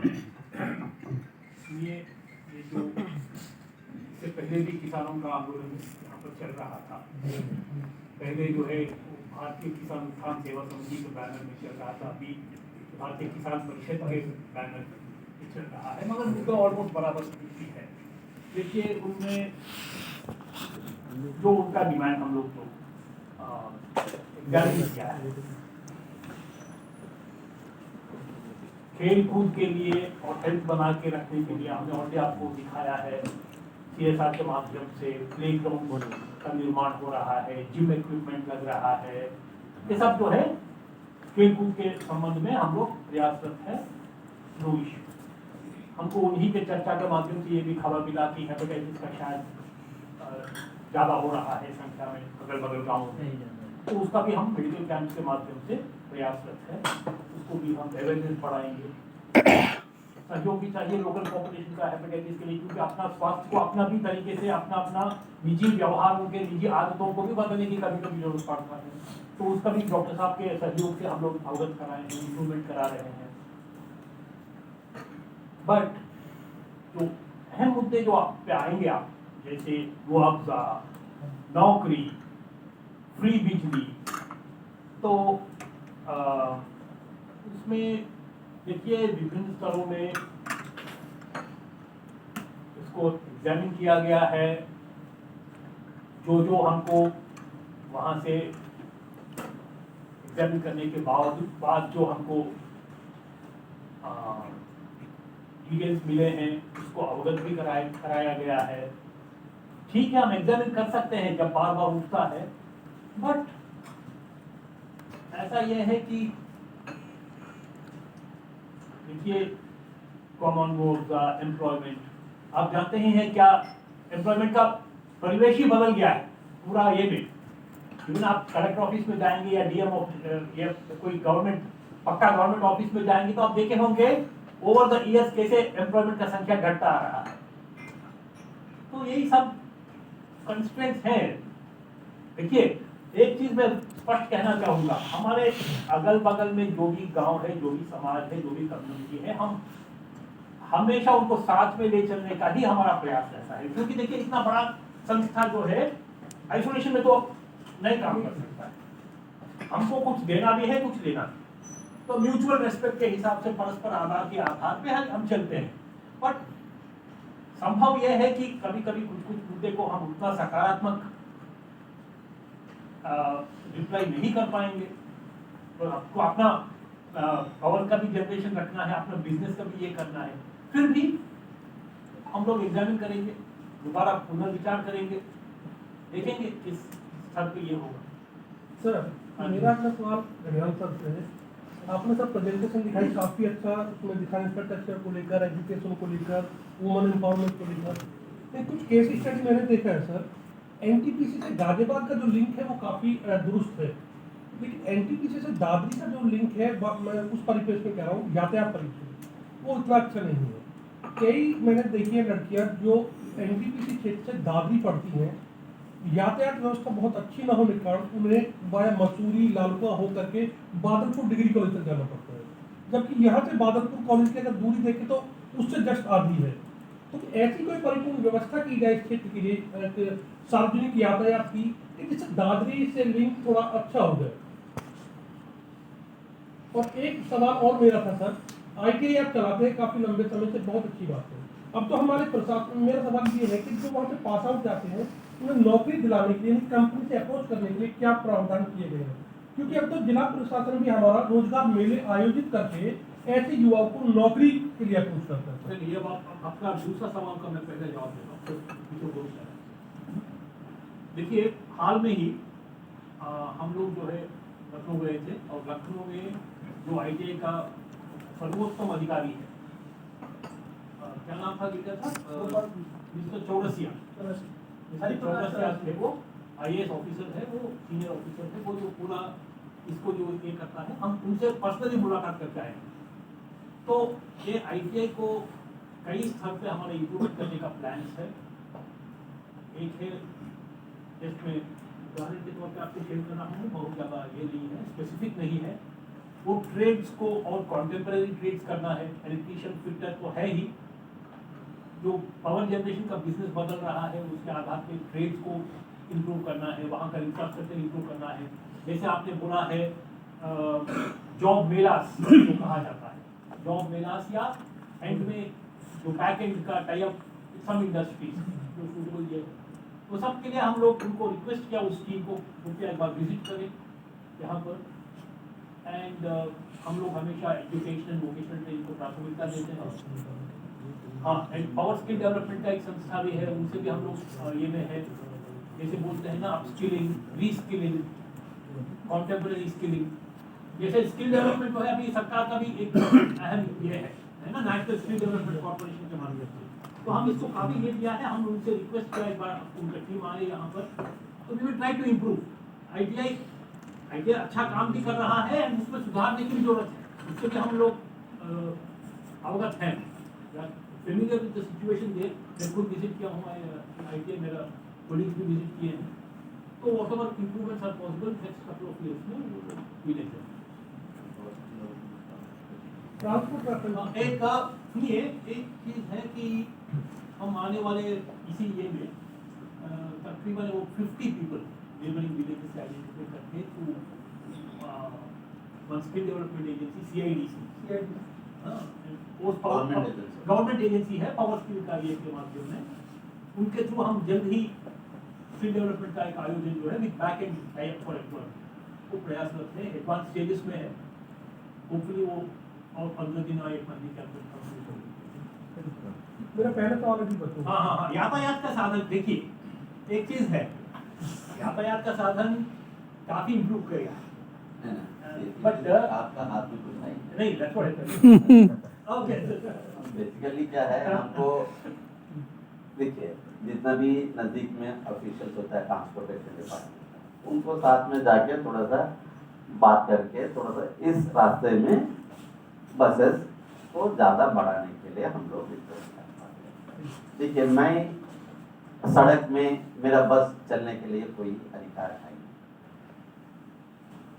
इसलिए ये जो इससे पहले भी किसानों का आंदोलन यहाँ पर चल रहा था। पहले जो है भारतीय किसान उत्थान सेवा समिति के बैनर में चल रहा था, अभी भारतीय किसान परिषद के बैनर में चल रहा है, मगर मुद्दा ऑलमोस्ट बराबर ही है। देखिए उनमें जो उनका डिमांड हम लोग तो एग्जामिन किया है, खेल कूद के लिए और हेल्थ बना के रखने के लिए हमने ऑलरेडी आपको दिखाया है। CSR के माध्यम से प्ले ग्राउंड का निर्माण हो रहा है, जिम इक्विपमेंट लग रहा है, ये सब जो है खेल कूद के संबंध में हम लोग प्रयासरत है। No issue. हमको उन्हीं के चर्चा के माध्यम से ये भी खबर मिला कि हेपेटाइटिस का शायद ज़्यादा हो रहा है संख्या में अगल बगल गाँवों में, तो उसका भी हम मेडिकल कैंप के माध्यम से प्रयासरत है। उसको भी हम अवेयरनेस बढ़ाएंगे। सहयोग भी चाहिए लोकल पॉपुलेशन का हेपेटाइटिस के लिए, क्योंकि अपना स्वास्थ्य को अपना भी तरीके से अपना निजी व्यवहार, उनके निजी आदतों को भी बदलने की कभी कभी जरूरत पड़ता है। तो उसका भी डॉक्टर साहब के सहयोग से हम लोग अवगत कराए हैं, इम्प्रूवमेंट करा रहे हैं। बट जो अहम मुद्दे जो आप पे आएंगे, आप जैसे मुआवजा, नौकरी, फ्री बिजली, तो उसमें देखिए विभिन्न स्तरों में इसको एग्जामिन किया गया है। जो हमको वहाँ से एग्जामिन करने के बाद जो हमको डिटेल्स मिले हैं, उसको अवगत भी कराया गया है। ठीक है, हम एग्जामिन कर सकते हैं जब बार बार उठता है, बट ऐसा यह है कि देखिए कॉमन मुआवजा, एम्प्लॉयमेंट, आप जानते ही हैं क्या एम्प्लॉयमेंट का परिवेश ही बदल गया है पूरा। ये भी इवन आप कलेक्टर ऑफिस में जाएंगे या डीएम ऑफिस या कोई गवर्नमेंट पक्का गवर्नमेंट ऑफिस में जाएंगे तो आप देखे होंगे ओवर द ईयर्स कैसे एम्प्लॉयमेंट का संख्या घटता आ रहा है। तो यही सब कंस्ट्रेंट्स हैं। देखिए एक चीज मैं स्पष्ट कहना चाहूंगा, हमारे अगल बगल में जो भी गांव है, जो भी समाज है, जो भी कम्युनिटी है, हम हमेशा उनको साथ में ले चलने का ही हमारा प्रयास रहता है। क्योंकि देखिए इतना बड़ा संस्था जो है आइसोलेशन में तो नहीं काम कर सकता है, हमको कुछ देना भी है, कुछ लेना भी। तो म्यूचुअल रेस्पेक्ट के हिसाब से परस्पर आधार के आधार पे हम चलते हैं। बट संभव यह है कि कभी कभी कुछ मुद्दे को हम उतना सकारात्मक रिप्लाई नहीं कर पाएंगे। तो आपको अपना पावर का भी जनरेशन रखना है, अपना बिजनेस का भी ये करना है, फिर भी हम लोग एग्जामिन करेंगे, दोबारा पुनर्विचार करेंगे, देखेंगे किस स्तर पे ये होगा। सर मेरा अपना सवाल घड़ियाल सर से है। आपने सर प्रेजेंटेशन दिखाई, काफ़ी अच्छा उसमें दिखाया इंफ्रास्ट्रक्चर को लेकर, एजुकेशन को लेकर, वुमन एम्पावरमेंट को लेकर। लेकिन कुछ केस स्टडी मैंने देखा है सर, एनटीपीसी से गाजियाबाद का जो लिंक है वो काफ़ी दुरुस्त है, लेकिन एनटीपीसी से दादरी का जो लिंक है मैं उस परिप्रेक्ष्य में कह रहा हूँ, यातायात परिप्रेक्ष्य वो इतना अच्छा नहीं है। कई मैंने देखी है लड़कियाँ जो एनटीपीसी क्षेत्र से दादरी पढ़ती हैं, यातायात व्यवस्था बहुत अच्छी न होने के कारण उन्हें वाया मसूरी, लालपुआ हो करके बादलपुर डिग्री कॉलेज तक जाना पड़ता है, जबकि यहाँ से बादलपुर कॉलेज की अगर दूरी देखें तो उससे जस्ट आधी है। तो ऐसी कोई परिपूर्ण व्यवस्था की जाए इस क्षेत्र के लिए सार्वजनिक यातायात की, जिससे दादरी से लिंक थोड़ा अच्छा हो जाए। और एक सवाल और मेरा था सर, ITI आप चलाते हैं काफ़ी लंबे समय से, बहुत अच्छी बात है। अब तो हमारे प्रशासन, मेरा सवाल ये है कि जो वहाँ से पास आउट जाते हैं उन्हें नौकरी दिलाने के लिए, कंपनी से अप्रोच करने के लिए क्या प्रावधान किए गए हैं? क्योंकि अब तो जिला प्रशासन भी हमारा रोजगार मेले आयोजित करके ऐसे युवाओं को नौकरी के लिए अप्रोच करता है। ये बात अपना दूसरा सवाल का मैं पहले जवाब देता हूँ। देखिए हाल में ही हम लोग जो है लखनऊ गए थे, और लखनऊ में जो ITI का सर्वोत्तम अधिकारी है, क्या नाम था बेटा था, मिस्टर चौरसिया थे, वो IAS ऑफिसर है, वो सीनियर ऑफिसर है, वो जो पूरा इसको जो ये करता है, हम उनसे पर्सनली मुलाकात करके आए हैं। तो ये ITI को कई स्तर पे हमारे इम्प्रूवमेंट करने का प्लान है। एक है जिसमें उदाहरण के तौर पर आपको शेयर कर रहा हूँ, बहुत ज़्यादा ये नहीं है, स्पेसिफिक नहीं है, वो ट्रेड्स को और कॉन्टेम्परेरी ट्रेड्स करना है। इलेक्ट्रीशियन फिटर तो है ही, जो पावर जनरेशन का बिजनेस बदल रहा है उसके आधार पे ट्रेड्स को इम्प्रूव करना है, वहाँ का इंफ्रास्ट्रक्चर इम्प्रूव करना है। जैसे आपने बोला है जॉब मेलास जो कहा जाता है, जॉब मेलास या एंड में जो बैक एंड का टाई अप सम इंडस्ट्रीज जो सूटेबल है, तो सब के लिए हम लोग उनको रिक्वेस्ट किया उस टीम को कृपया एक बार विजिट करें यहाँ पर। एंड हम लोग हमेशा एजुकेशन वोकेशनल ट्रेनिंग को प्राथमिकता देते हैं। हाँ, एंड पावर स्किल डेवलपमेंट का एक संस्था भी है, उनसे भी हम लोग ये में है, जैसे बोलते हैं ना अपस्किलिंग, रीस्किलिंग, कॉन्टेम्परेरी स्किलिंग, जैसे स्किल डेवलपमेंट जो है अभी सरकार का भी एक अहम ये है ना, नेशनल स्किल डेवलपमेंट कॉर्पोरेशन के माध्यम से, तो हम इसको काफी ये दिया है। हम उनसे रिक्वेस्ट किया एक बार उनका टीम आए यहाँ पर, तो we will try to improve. ITI अच्छा काम भी कर रहा है एंड उसमें सुधारने की भी जरूरत है, उससे भी हम लोग अवगत हैं, familiar with the situation there. मैं खुद विजिट किया हूँ आईटीआई, मेरा कोलीग्स भी विजिट किए हैं, तो whatever improvements are possible next couple of years में वी लेते हैं। ट्रांसपोर्ट एक सुनिए, एक चीज़ है कि हम आने वाले इसी ये में तकरीबन वो 50 पीपल नेबरिंग विलेजेस से आइडेंटिफाई करके through one skill development agency CIDC, government agency है पावर स्किल का ये के माध्यम में, उनके थ्रू हम जल्द ही स्किल डेवलपमेंट का एक आयोजन जो है with back and type for employment को प्रयासरत है, एडवांस स्टेजेस में है। होपफुली वो और 15 दिन और 1 महीने के अंदर कंप्लीट होगी। मेरा पहला सवाल अभी बच्चों। हाँ, यातायात का साधन देखिए, एक चीज है, यातायात का साधन काफी इम्प्रूव करेगा, बट आपका हाथ में कुछ नहीं। that's what it is. Okay. Basically क्या है, हमको देखिए जितना भी नजदीक में ऑफिशियल्स होता है ट्रांसपोर्टेशन डिपार्टमेंट, उनको साथ में जाके थोड़ा सा बात करके थोड़ा सा इस रास्ते में बसेस को ज़्यादा बढ़ाने के लिए हम लोग रिक्वेस्ट करते हैं। देखिए मैं सड़क में मेरा बस चलने के लिए कोई अधिकार है,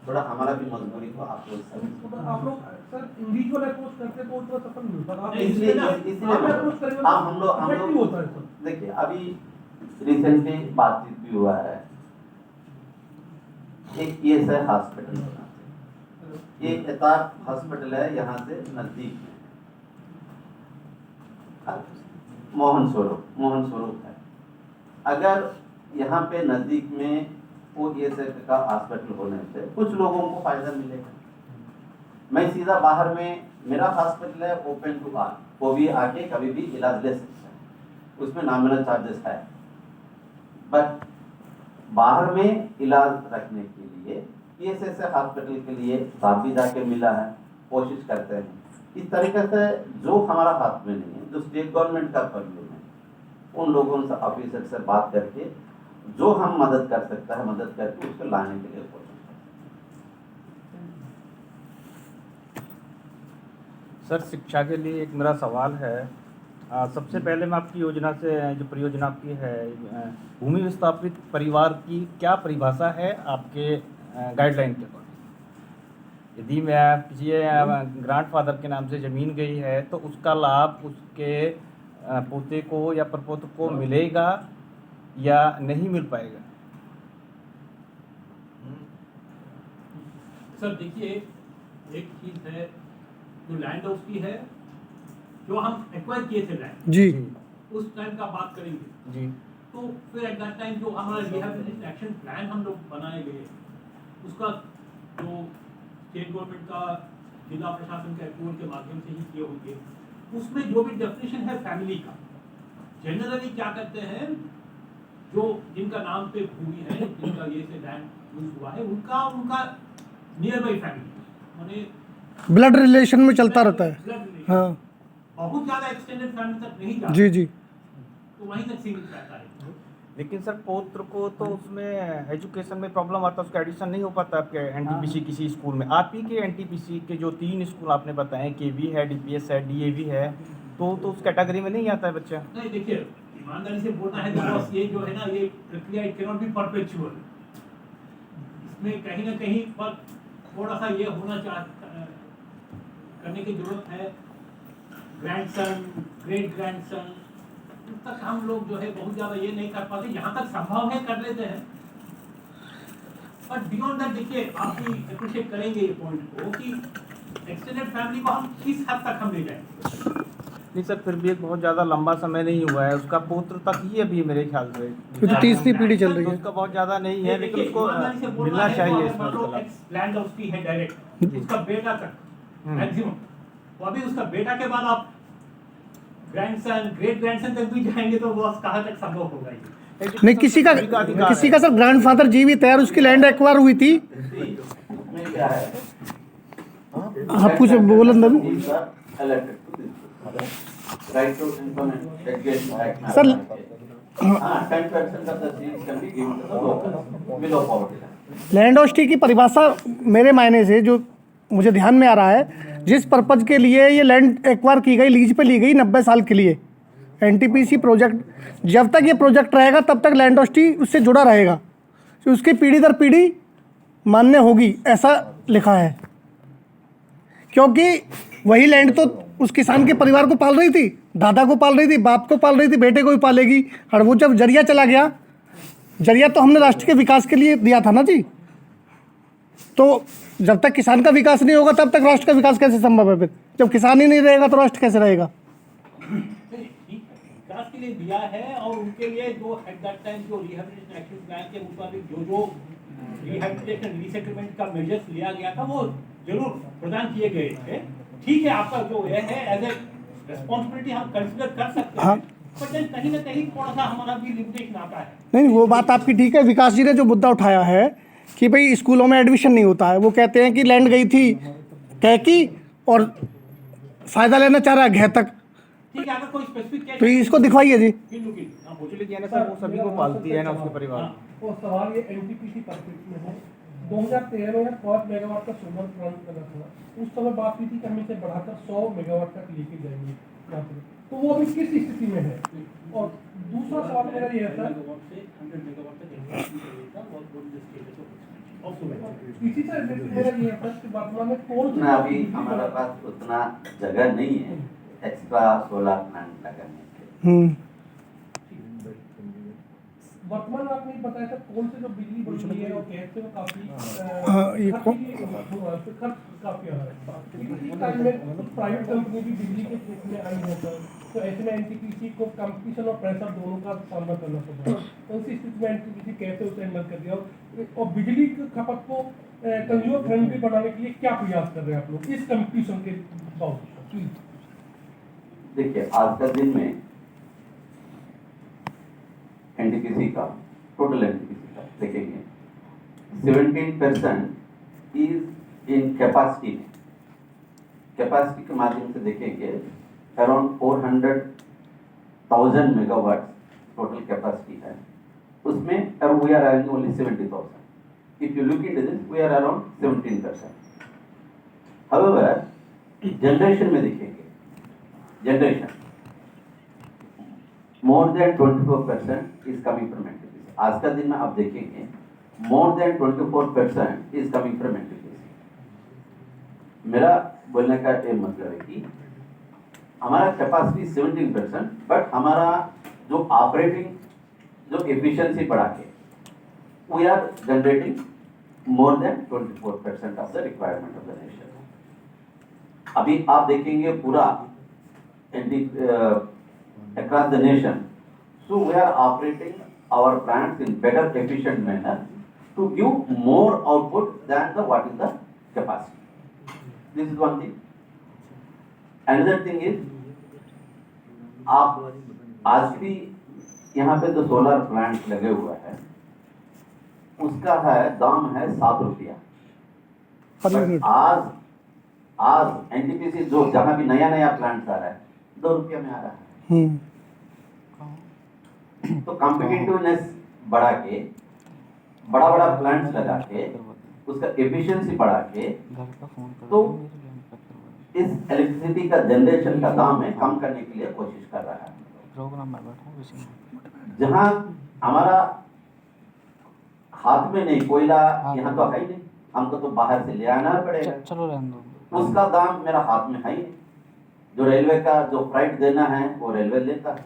थोड़ा हमारा भी मजबूरी को आप लोग आप लोग सर इंडिविजुअल अप्रोच करते तो उतना सफल नहीं होता। आप इसलिए अप्रोच करेंगे हाँ हम लोग होता है सर। देखिए अभी रिसेंटली बातचीत भी हुआ है, एक ये है हॉस्पिटल बना, ये एताक हॉस्पिटल है यहाँ से नजदीक में, मोहन स्वरूप है। अगर यहाँ पे नजदीक में वो ये का हॉस्पिटल होने से कुछ लोगों को फायदा मिलेगा। मैं सीधा बाहर में मेरा हॉस्पिटल है ओपन टू ऑल, वो भी आके कभी भी इलाज ले सकता है, उसमें नॉमिनल चार्जेस है, बट बाहर में इलाज रखने के लिए PSS हॉस्पिटल के लिए साथ भी जाके मिला है, कोशिश करते हैं। इस तरीके से जो हमारा हाथ में नहीं है, जो स्टेट गवर्नमेंट का पर्व्यू है, उन लोगों से ऑफिसर से बात करके जो हम मदद कर सकता है मदद करके उसको लाने के लिए कोशिश करते हैं। सर शिक्षा के लिए एक मेरा सवाल है। सबसे पहले मैं आपकी योजना से जो परियोजना आपकी है भूमि विस्थापित परिवार की क्या परिभाषा है आपके गाइडलाइन के अकॉर्डिंग? यदि मैं किसी ग्रैंडफादर के नाम से ज़मीन गई है तो उसका लाभ उसके पोते को या परपोते को मिलेगा या नहीं मिल पाएगा? सर देखिए, एक चीज है जो लैंड हाउस की है, जो हम एक्वायर किए थे लैंड जी, उस टाइम का बात करेंगे जी, तो फिर एट दैट टाइम जो हमारा रिहैबिलिटेशन एक्शन प्लान हम लोग बनाए गए, उसका जो स्टेट गवर्नमेंट का जिला प्रशासन के अप्रूवल के माध्यम से ही किए होंगे, उसमें जो भी डेफिनेशन है फैमिली का, जनरली क्या करते हैं, जो जिनका नाम पे भूमि है, जिनका ये से लैंड यूज हुआ है, उनका नियर बाई फैमिली माने ब्लड रिलेशन में चलता रहता है। ब्लड रिलेशन, हाँ बहुत ज्यादा एक्सटेंडेड फैमिली तक नहीं जाता, जी जी। तो वहीं तक सीमित रहता है। लेकिन सर पौत्र को तो उसमें एजुकेशन में प्रॉब्लम आता है, उसका एडिशन नहीं हो पाता आपके NTPC किसी स्कूल में। आप ही के NTPC के जो 3 स्कूल आपने बताए, KV है, DPS है, DAV है, तो उस कैटेगरी में नहीं आता है बच्चा? नहीं देखिए, ईमानदारी से बोलना है बस, ये जो है ना, ये प्रक्रिया it can not be perpetual, इसमें कहीं ना कहीं पर थोड़ा सा ये होना करने की जरूरत है। ग्रैंडसन, ग्रेट ग्रैंडसन तक हम लोग जो है बहुत ज्यादा ये नहीं कर पाते, यहाँ तक संभव है कर लेते हैं, बट बियॉन्ड दैट देखिए आप भी अप्रिशिएट करेंगे ये पॉइंट को कि एक्सटेंडेड फैमिली को हम किस हद तक हम ले जाएंगे। नहीं सर, फिर भी एक बहुत ज़्यादा लंबा समय नहीं हुआ है, उसका पुत्र तक ही अभी मेरे ख्याल से तो तीसरी पीढ़ी चल रही तो है। उसका बहुत ज़्यादा नहीं है, लेकिन उसको ईमानदारी से बोलना मिलना है तो चाहिए अगर इसमें मान लो उसका लाभ। एक्स लैंड उसकी है डायरेक्ट, उसका बेटा तक मैक्सिमम, तो अभी उसका बेटा के बाद आप ग्रैंडसन, ग्रेट ग्रैंडसन तक भी जाएंगे तो वो कहाँ तक संभव होगा ये। नहीं, किसी का सर ग्रैंडफादर जीवित है और उसकी लैंड एक्वायर हुई थी। इसमें क्या है, आप कुछ बोलन दो। Right to information act sir, 10% of the seats can be given to the local below poverty line. Land ऑस्टी की परिभाषा मेरे मायने से जो मुझे ध्यान में आ रहा है, जिस पर्पज के लिए ये लैंड एक्वायर की गई, लीज पे ली गई 90 साल के लिए, एनटीपीसी प्रोजेक्ट, जब तक ये प्रोजेक्ट रहेगा तब तक लैंड ऑस्टी उससे जुड़ा रहेगा, तो उसकी पीढ़ी दर पीढ़ी मान्य होगी, ऐसा लिखा है। क्योंकि वही लैंड तो उस किसान के परिवार को पाल रही थी, दादा को पाल रही थी, बाप को पाल रही थी, बेटे को भी पालेगी। और वो जब जरिया चला गया, जरिया तो हमने राष्ट्र के विकास के लिए दिया था ना जी, तो जब तक किसान का विकास नहीं होगा तब तक राष्ट्र का विकास कैसे संभव है? फिर जब किसान ही नहीं रहेगा तो राष्ट्र कैसे रहेगा? विकास के लिए दिया है और उनके लिए जो एट दैट टाइम जो रिहैबिलिटेशन एक्शन प्लान के मुताबिक जो रिहैबिलिटेशन रीसेटलमेंट का मेजर्स लिया गया था वो जरूर प्रदान किए गए थे। ठीक है, आपका जो ये है एज ए रिस्पॉन्सिबिलिटी हम कंसीडर कर सकते हैं, हाँ। बट देन कहीं ना कहीं थोड़ा सा हमारा भी लिमिटेशन आता है। नहीं, वो बात आपकी ठीक है। विकास जी ने जो मुद्दा उठाया है कि भाई स्कूलों में एडमिशन नहीं होता है, वो कहते हैं कि लैंड गई थी कैकी और फ़ायदा लेना चाह रहा है घे तक, ठीक है, अगर कोई स्पेसिफिक तो इसको दिखवाइए जी। एक्चुअली ना सर, वो सभी को पालती है ना उसके परिवार। वो सवाल ये एनटीपीसी परस्पेक्टिव में है। 2013 में 5 मेगावाट का सोलर प्लांट लगा था, उस समय बात हुई थी कि हम इसे बढ़ाकर 100 मेगावाट तक लेके जाएंगे यहाँ पे। तो वो अभी किस स्थिति में है? और दूसरा सवाल मेरा ये है सर, इसी से रिलेटेड मेरा ये है सर कि वर्तमान में कौन उतना अभी हमारे पास उतना जगह नहीं है एक्स्ट्रा सोलर प्लांट लगाने के। वर्तमान में आपने बताया था कौन से जो बिजली बन रही है और कैसे वो काफी ये खर्च काफी आ रहा है। इस टाइम में कुछ प्राइवेट कंपनी भी बिजली के क्षेत्र में आई है सर, तो ऐसे में एनटीपीसी को कंपटीशन और प्रेशर दोनों का सामना करना पड़ रहा है। तो उसी स्थिति में एनटीपीसी कैसे उसे हैंडल कर दिया और बिजली की खपत को कंज्यूमर फ्रेंडली बनाने के लिए क्या प्रयास कर रहे हैं आप लोग इस कंपटीशन के बावजूद? देखिए, आज का दिन में एनटीपीसी का टोटल एनटीपीसी का देखेंगे 17% इज इन कैपेसिटी में। कैपेसिटी के माध्यम से देखेंगे अराउंड 400,000 मेगावाट टोटल कैपेसिटी है, उसमें we are having only 70,000। If you look into this we are around 17%। However generation में देखेंगे, generation more than 24% is coming from NTPC. आज का दिन में आप देखेंगे more than 24% is coming from NTPC. मेरा बोलने का ये मतलब है कि हमारा कैपेसिटी 17%, बट हमारा जो ऑपरेटिंग जो एफिशिएंसी बढ़ा के we are generating more than 24% of the requirement of the nation. अभी आप देखेंगे पूरा across the nation, so we are operating our plants in better efficient manner to give more output than the what is the capacity. This is one thing. Another thing is, आप आज भी यहाँ पे जो सोलर प्लांट लगे हुआ है उसका है दाम है 7 रुपया। आज एनटीपीसी जो जहाँ भी नया नया प्लांट आ रहा है 2 रुपया में आ रहा है। तो कॉम्पिटिटिवनेस बढ़ा के बड़ा बड़ा प्लांट्स लगा के उसका एफिशिएंसी बढ़ा के तो इस इलेक्ट्रिसिटी का जनरेशन का दाम है कम करने के लिए कोशिश कर रहा है। जहां हमारा हाथ में नहीं, कोयला यहाँ तो है ही नहीं, हमको तो बाहर से ले आना पड़ेगा। चलो रहने दो। उसका दाम मेरा हाथ में है ही नहीं। जो रेलवे का जो फ्राइट देना है वो रेलवे लेता है,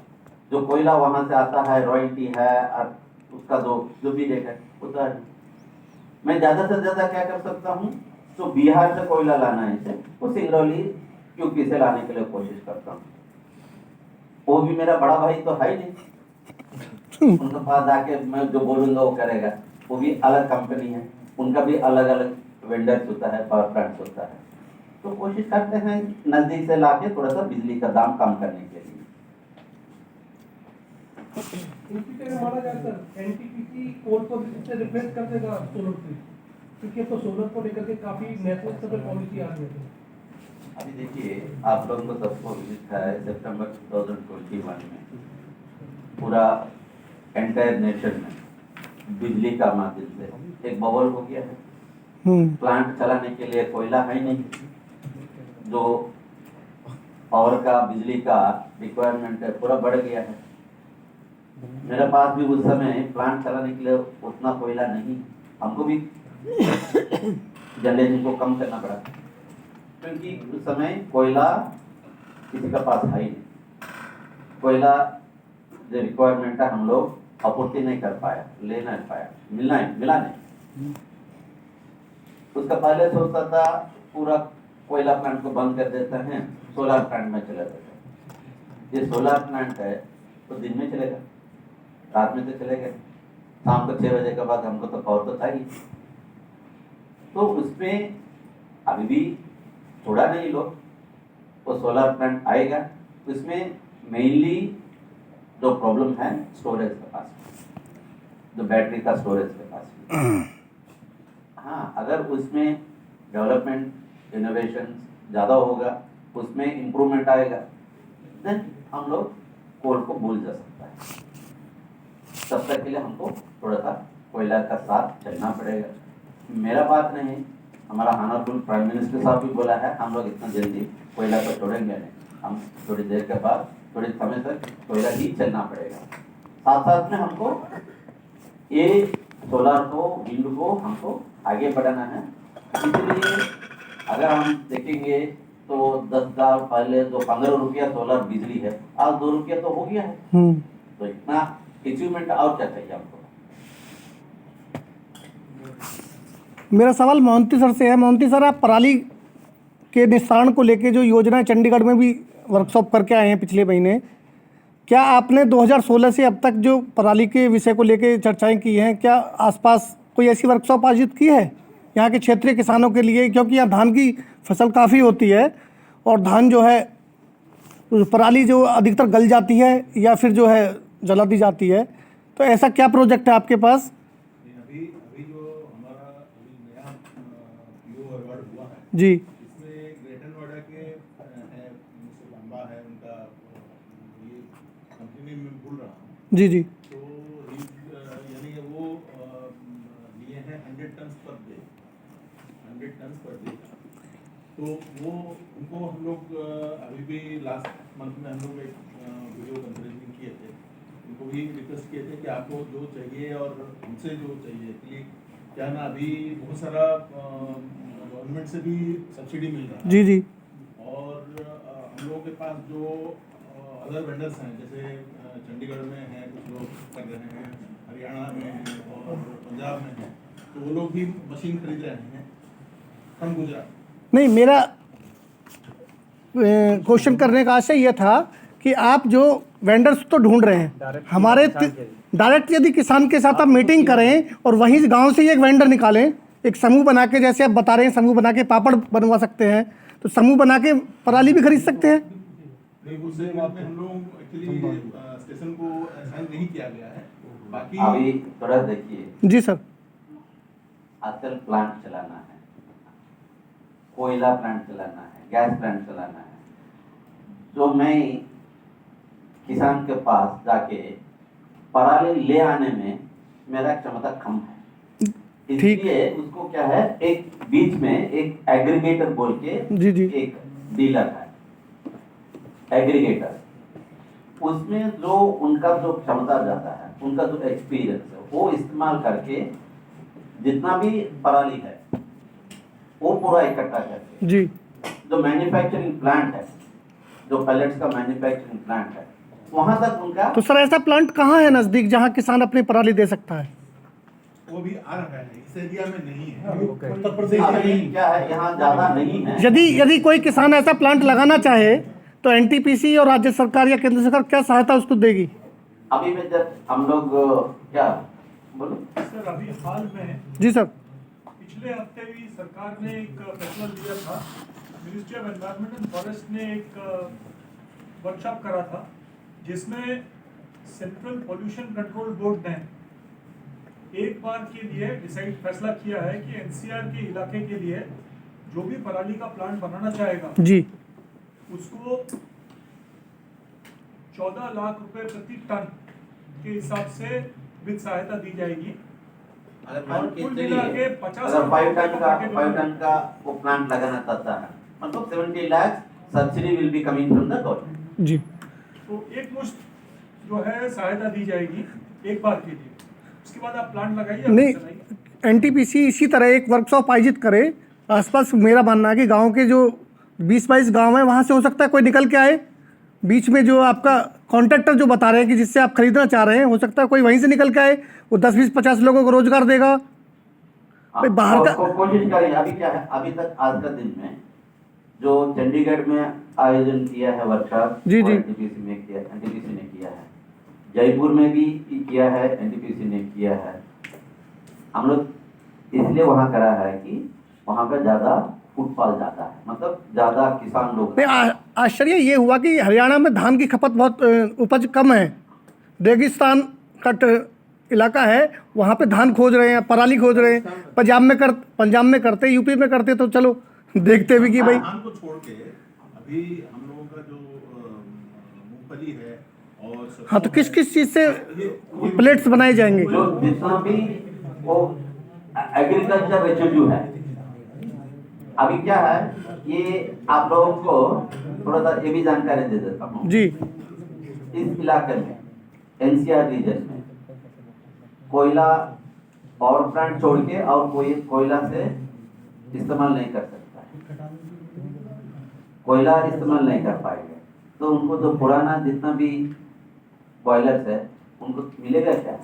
जो कोयला वहां से आता है रॉयल्टी है और उसका जो भी रेट है वो तो है। मैं ज्यादा से ज्यादा क्या कर सकता हूँ, तो बिहार से कोयला लाना है इसे, वो सिंगरौली यूपी से लाने के लिए कोशिश करता हूँ। वो भी मेरा बड़ा भाई तो है ही नहीं, उनके पास आके मैं जो बोलूंगा वो करेगा। वो भी अलग कंपनी है, उनका भी अलग अलग वेंडर्स होता है, पावर प्लांट्स होता है। तो कोशिश करते हैं नजदीक से लाके थोड़ा सा बिजली का दाम कम करने के लिए। इसी तरह माना जाए सर, एनटीपीसी कोल को भी इससे रिप्लेस कर देगा सोलर से, क्योंकि अब तो सोलर को लेकर के काफी नेशनल स्तर पर पॉलिसी आ रही है। अभी देखिए, आप लोगों को सबको विजिट है सितंबर 2021 में पूरा एंटायर नेशन में बिजली का माध्यम से एक बबल हो गया है। प्लांट चलाने के लिए कोयला है नहीं, जो पावर का बिजली का रिक्वायरमेंट है पूरा बढ़ गया है। मेरे पास भी उस समय प्लांट चलाने के लिए उतना कोयला नहीं, हमको भी जनरेशन को कम करना पड़ा, क्योंकि उस समय कोयला किसी का पास है ही नहीं। कोयला जो रिक्वायरमेंट है हम लोग आपूर्ति नहीं कर पाया, ले नहीं पाया, मिला नहीं। उसका पहले सोचता था पूरा कोयला प्लांट को बंद कर देते हैं, सोलर प्लांट में चला जाता है। ये सोलर प्लांट है तो दिन में चलेगा, रात में तो चलेगा, शाम को 6 बजे के बाद हमको तो पावर तो चाहिए। तो उसमें अभी भी थोड़ा नहीं लोग, वो सोलर प्लांट आएगा, उसमें मेनली जो प्रॉब्लम है स्टोरेज के पास, जो बैटरी का स्टोरेज के पास। हाँ, अगर उसमें डेवलपमेंट इनोवेशन ज़्यादा होगा, उसमें इम्प्रूवमेंट आएगा, देन हम लोग कोल को भूल जा सकता है। तब तक के लिए हमको थोड़ा सा कोयला का साथ चलना पड़ेगा। मेरा बात नहीं, हमारा ऑनरेबल प्राइम मिनिस्टर साहब भी बोला है, हम लोग इतना जल्दी कोयला को छोड़ेंगे नहीं, हम थोड़ी देर के बाद थोड़े समय तक कोयला ही चलना पड़ेगा। साथ साथ में हमको ये सोलर को, विंड को हमको आगे बढ़ाना है। इसलिए अगर हम देखेंगे तो 10 साल पहले जो 15 रुपया सोलर बिजली है, आज 2 रुपया तो हो गया है। तो इतना अचीवमेंट और क्या चाहिए हमको। मेरा सवाल मोहंती सर से है। मोहंती सर, आप पराली के निस्तारण को लेके जो योजना चंडीगढ़ में भी वर्कशॉप करके आए हैं पिछले महीने, क्या आपने 2016 से अब तक जो पराली के विषय को लेके चर्चाएं की हैं, क्या आसपास कोई ऐसी वर्कशॉप आयोजित की है यहाँ के क्षेत्रीय किसानों के लिए? क्योंकि यहाँ धान की फसल काफ़ी होती है और धान जो है, पराली जो अधिकतर गल जाती है या फिर जो है जला दी जाती है, तो ऐसा क्या प्रोजेक्ट है आपके पास? अभी जो हमारा नया पीओ अवार्ड हुआ है जी, इसमें ग्रेटर नोएडा के है, मिस्टर लंबा है उनका, ये कंपनी में मैं भूल रहा हूँ। जी जी, तो यानी कि वो लिए हैं 100 ton per day, 100 ton per day. तो वो उनको हम लोग अभी भी लास्ट मंथ में हम लोग एक वीडियो कॉन्फ्रेंसिंग किए थे, उनको भी रिक्वेस्ट किए थे कि आपको जो चाहिए और हमसे जो चाहिए, कि क्या ना अभी बहुत सारा गवर्नमेंट से भी सब्सिडी मिल रहा है। जी जी, और हम लोगों के पास जो अदर वेंडर्स हैं, जैसे चंडीगढ़ में हैं कुछ लोग कर रहे हैं, हरियाणा में हैं और पंजाब में हैं, तो वो लोग भी मशीन खरीद रहे हैं फ्रॉम गुजरात। नहीं, मेरा क्वेश्चन करने का आशय यह था कि आप जो वेंडर्स तो ढूंढ रहे हैं, हमारे डायरेक्ट यदि किसान के साथ आप मीटिंग करें और वहीं गांव से ही एक वेंडर निकालें, एक समूह बना के, जैसे आप बता रहे हैं समूह बना के पापड़ बनवा सकते हैं, तो समूह बना के पराली भी खरीद सकते हैं। नहीं, उससे बाद में हम लोग एक्चुअली स्टेशन को असाइन नहीं किया गया है। बाकी अभी थोड़ा देखिए, जी सर, आजकल प्लांट चलाना है, कोयला प्लांट चलाना है, गैस प्लांट चलाना है, जो मैं किसान के पास जाके पराली ले आने में मेरा क्षमता कम है। इसलिए उसको क्या है, एक बीच में एक एग्रीगेटर बोल के जी जी, एक डीलर है, एग्रीगेटर, उसमें जो उनका जो क्षमता जाता है, उनका जो एक्सपीरियंस है, वो इस्तेमाल करके जितना भी पराली है वो पूरा इकट्ठा करके जी जो मैन्युफैक्चरिंग प्लांट है, जो पैलेट्स का मैन्युफैक्चरिंग प्लांट है, वहां तक उनका तो सर ऐसा प्लांट कहाँ है नज़दीक जहाँ किसान अपनी पराली दे सकता है? वो भी आ रहा है, इस एरिया में नहीं है। उत्तर प्रदेश अभी क्या है, यहाँ ज्यादा नहीं है। यदि कोई किसान ऐसा प्लांट लगाना चाहे तो एनटीपीसी और राज्य सरकार या केंद्र सरकार क्या सहायता उसको देगी? अभी में जब हम लोग क्या बोलो, सर अभी हाल में जी सर। पिछले हफ्ते भी सरकार ने एक फैसला लिया था, ministry of environment and forest ने एक वर्कशॉप करा था जिसमें सेंट्रल पोल्यूशन कंट्रोल बोर्ड ने एक बार के लिए डिसाइड फैसला किया है कि एनसीआर के इलाके के लिए जो भी पराली का प्लांट बनाना चाहेगा जी उसको 14 लाख रुपए प्रति टन के हिसाब से वित्त सहायता दी जाएगी। अगर और मान के कुल चलिए, मिला के 50 अगर 5 टन का पैकेट 5 टन का वो प्लांट लगाना चाहता है, मतलब 70 lakh subsidy will be coming from the government. जी तो एक मुश्त जो है सहायता दी जाएगी एक बार के लिए, उसके बाद आप प्लांट लगाइए और नहीं, चलाइए। एनटीपीसी इसी तरह एक वर्कशॉप आयोजित करे आसपास। मेरा मानना है कि गांव के जो 20-22 गांव हैं वहां से हो सकता है कोई निकल के आए, बीच में जो आपका कॉन्ट्रैक्टर जो बता रहे हैं कि जिससे आप खरीदना चाह रहे हैं, हो सकता है कोई वहीं से निकल के आए, वो 10-20-50 लोगों को रोजगार देगा। भाई बाहर का कोशिश करें। अभी क्या है, अभी तक आज का दिन में जो चंडीगढ़ में आयोजन किया है वर्कशॉप, जी, जी। एनटीपीसी ने किया है, जयपुर में भी किया है, एनटीपीसी ने किया है। हम लोग इसलिए वहाँ करा है कि वहाँ पे ज्यादा फुटफॉल ज्यादा है, मतलब ज्यादा किसान लोग। नहीं, आश्चर्य ये हुआ कि हरियाणा में धान की खपत बहुत उपज कम है, रेगिस्तान का इलाका है, वहाँ पे धान खोज रहे हैं, पराली खोज रहे हैं। पंजाब में करते, यूपी में करते तो चलो देखते भी कि भाई। धान को छोड़ के अभी हम लोगों का जो मूंगफली है और सरसों हाँ, तो किस है, किस चीज़ से ये प्लेट्स बनाए जाएंगे? जो जितना भी वो एग्रीकल्चर रेसिड्यू है, अभी क्या है, ये आप लोगों को थोड़ा सा ये भी जानकारी दे देता हूँ। जी इस इलाके में, एनसीआर रीजन में, कोयला पावर प्लांट छोड़ के और कोई कोयला से इस्तेमाल नहीं कर सकता है, कोयला इस्तेमाल नहीं कर पाएंगे, तो उनको जो पुराना जितना भी बॉयलर्स है उनको मिलेगा क्या?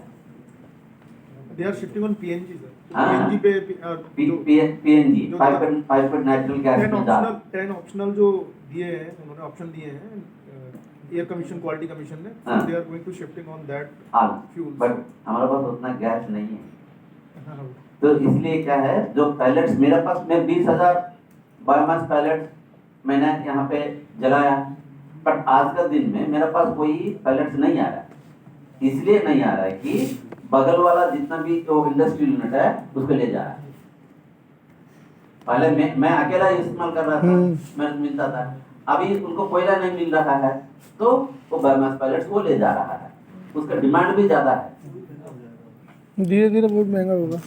They are shifting on PNG, sir. हाँ। PNG पे पीएनजी जो- पाइप नेचुरल गैस 10 में डाल। ऑप्शनल 10 ऑप्शनल जो दिए हैं, उन्होंने ऑप्शन दिए हैं एयर कमीशन, क्वालिटी कमीशन ने, हाँ। They are going to shifting on that हाँ, फ्यूल। बट हमारे पास उतना गैस नहीं है, तो इसलिए क्या है, जो पैलेट्स मेरे पास, मैं 20,000 बायोमास पैलेट मैंने यहाँ पे जलाया, बट आज का दिन में मेरे पास कोई पैलेट्स नहीं आ रहा है। इसलिए नहीं आ रहा है कि बगल वाला जितना भी जो इंडस्ट्रियल यूनिट है उसको ले जा रहा है। पहले मैं अकेला इस्तेमाल कर रहा था, मैं मिलता था, अभी उनको कोयला नहीं मिल रहा है, तो वो बायोमास पैलेट्स वो ले जा रहा है, उसका डिमांड भी ज्यादा है। धीरे धीरे बहुत महंगा होगा।